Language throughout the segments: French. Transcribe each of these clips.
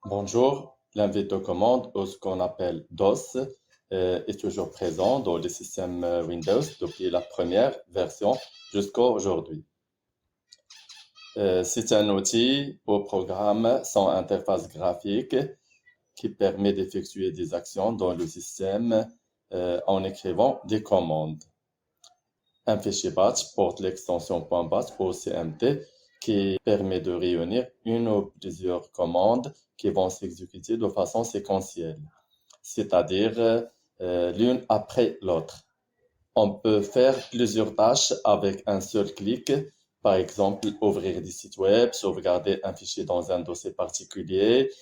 Bonjour, l'invite de commande, ou ce qu'on appelle DOS, est toujours présent dans le système Windows depuis la première version jusqu'à aujourd'hui. C'est un outil au programme sans interface graphique qui permet d'effectuer des actions dans le système en écrivant des commandes. Un fichier batch porte l'extension .batch ou CMT qui permet de réunir une ou plusieurs commandes qui vont s'exécuter de façon séquentielle, c'est-à-dire l'une après l'autre. On peut faire plusieurs tâches avec un seul clic, par exemple ouvrir des sites web, sauvegarder un fichier dans un dossier particulier,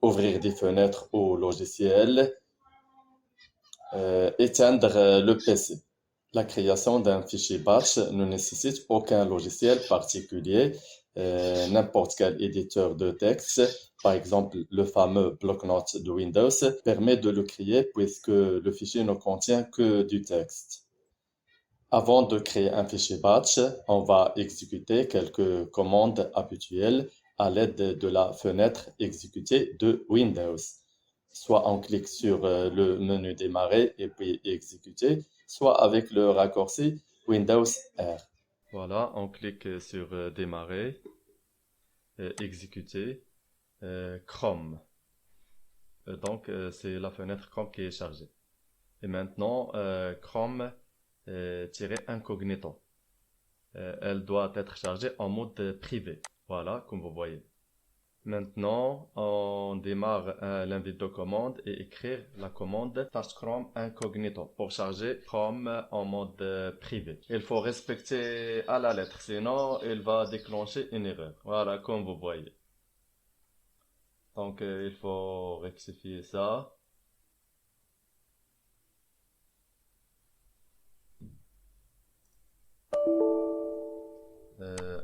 ouvrir des fenêtres au logiciel, éteindre le PC. La création d'un fichier batch ne nécessite aucun logiciel particulier. N'importe quel éditeur de texte, par exemple le fameux bloc-notes de Windows, permet de le créer puisque le fichier ne contient que du texte. Avant de créer un fichier batch, on va exécuter quelques commandes habituelles à l'aide de la fenêtre exécutée de Windows. Soit on clique sur le menu démarrer et puis exécuter, soit avec le raccourci Windows R. Voilà, on clique sur démarrer, exécuter, Chrome. C'est la fenêtre Chrome qui est chargée. Et maintenant, Chrome incognito. Elle doit être chargée en mode privé. Voilà, comme vous voyez. Maintenant, on démarre l'invite de commande et écrire la commande Start Chrome Incognito pour charger Chrome en mode privé. Il faut respecter à la lettre, sinon il va déclencher une erreur. Voilà, comme vous voyez. Il faut rectifier ça.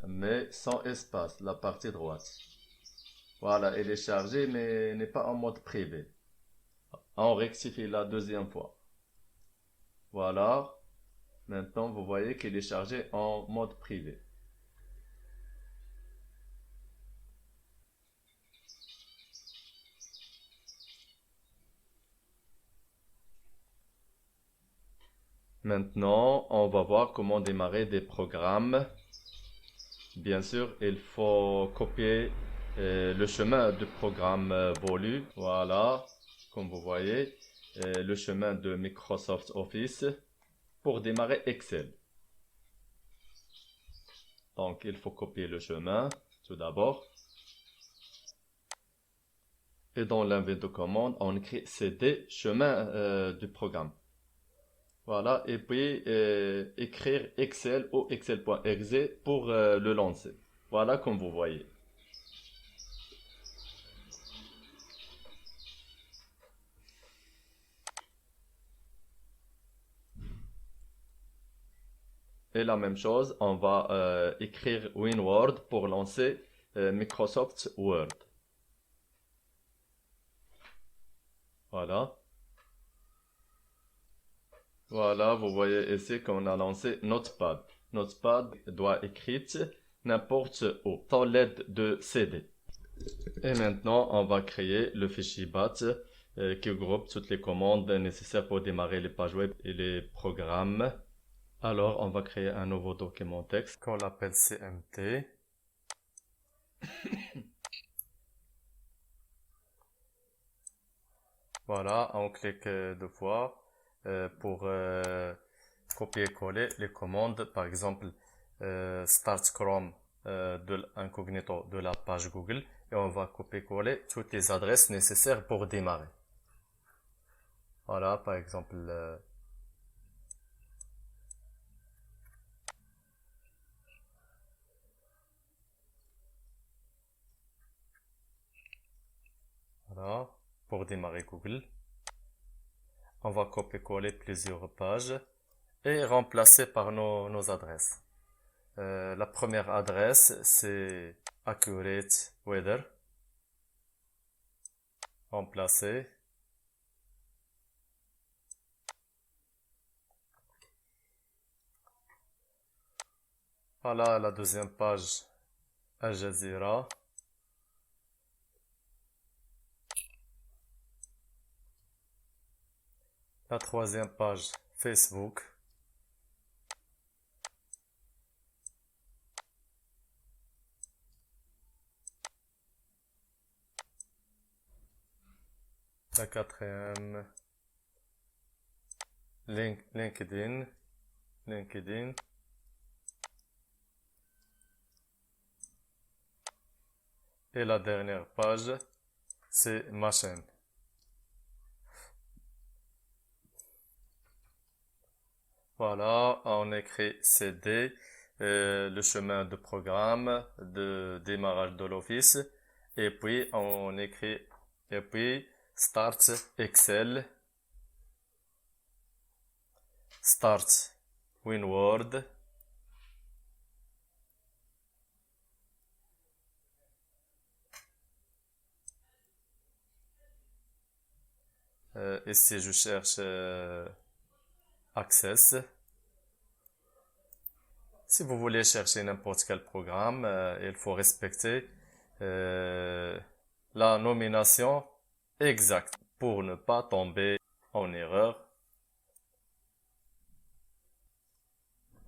Mais sans espace, la partie droite. Voilà, elle est chargée mais n'est pas en mode privé. On rectifie la deuxième fois. Voilà. Maintenant, vous voyez qu'il est chargé en mode privé. Maintenant, on va voir comment démarrer des programmes. Bien sûr, il faut copier le chemin du programme voulu. Voilà, comme vous voyez, le chemin de Microsoft Office pour démarrer Excel. Donc, il faut copier le chemin tout d'abord. Et dans l'invite de commande, on écrit cd chemin du programme. Voilà, et puis écrire Excel ou excel.exe pour le lancer. Voilà, comme vous voyez. Et la même chose, on va écrire WinWord pour lancer Microsoft Word. Voilà. Voilà, vous voyez ici qu'on a lancé Notepad. Notepad doit écrire n'importe où, sans l'aide de CD. Et maintenant, on va créer le fichier batch qui regroupe toutes les commandes nécessaires pour démarrer les pages web et les programmes. Alors, on va créer un nouveau document texte qu'on appelle CMT. Voilà, on clique deux fois pour copier-coller les commandes. Par exemple, Start Chrome de l'incognito de la page Google. Et on va copier-coller toutes les adresses nécessaires pour démarrer. Voilà, par exemple, voilà, pour démarrer Google. On va copier-coller plusieurs pages et remplacer par nos adresses. La première adresse, c'est Accurate Weather. Remplacer. Voilà la deuxième page, Al Jazeera. La troisième page Facebook. La quatrième, LinkedIn. Et la dernière page, c'est ma chaîne. Voilà, on écrit CD, le chemin de programme, de démarrage de l'office, et puis on écrit, et puis Start Excel, Start WinWord, ici je cherche Access. Si vous voulez chercher n'importe quel programme, il faut respecter la nomination exacte pour ne pas tomber en erreur.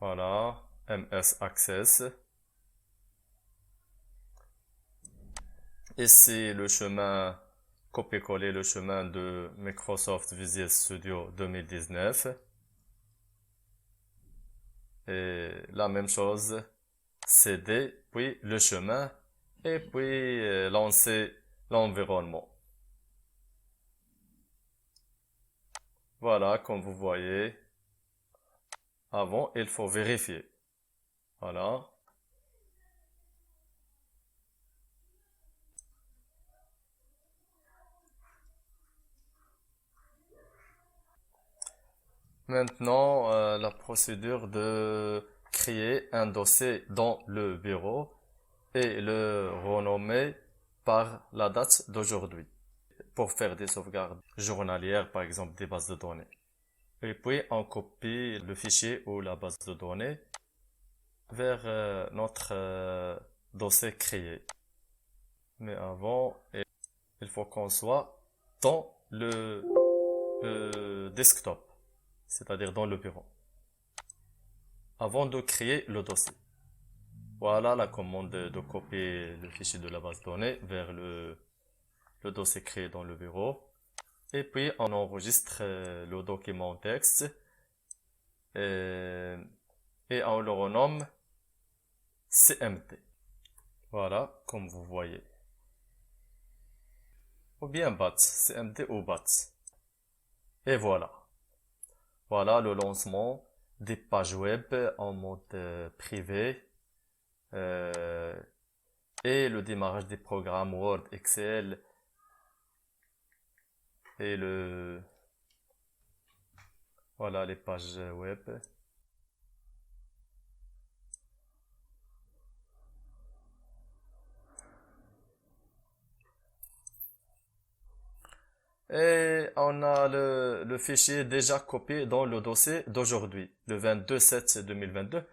Voilà, MS Access. Ici, le chemin, copier-coller le chemin de Microsoft Visual Studio 2019. Et la même chose, CD, puis le chemin, et puis lancer l'environnement. Voilà, comme vous voyez, avant, il faut vérifier. Voilà. Maintenant, la procédure de créer un dossier dans le bureau et le renommer par la date d'aujourd'hui pour faire des sauvegardes journalières, par exemple des bases de données. Et puis, on copie le fichier ou la base de données vers notre dossier créé. Mais avant, il faut qu'on soit dans le desktop, c'est-à-dire dans le bureau, avant de créer le dossier. Voilà la commande de copier le fichier de la base de données vers le dossier créé dans le bureau. Et puis, on enregistre le document texte et on le renomme CMD. Voilà, comme vous voyez. Ou bien BAT, CMD ou BAT. Et voilà. Voilà le lancement des pages web en mode privé et le démarrage des programmes Word, Excel et voilà les pages web. Et on a le fichier déjà copié dans le dossier d'aujourd'hui, le 22/7/2022.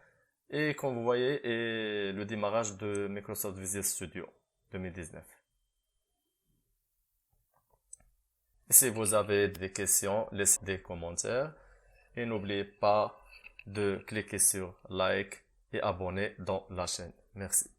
Et comme vous voyez, et le démarrage de Microsoft Visual Studio 2019. Et si vous avez des questions, laissez des commentaires. Et n'oubliez pas de cliquer sur like et abonner dans la chaîne. Merci.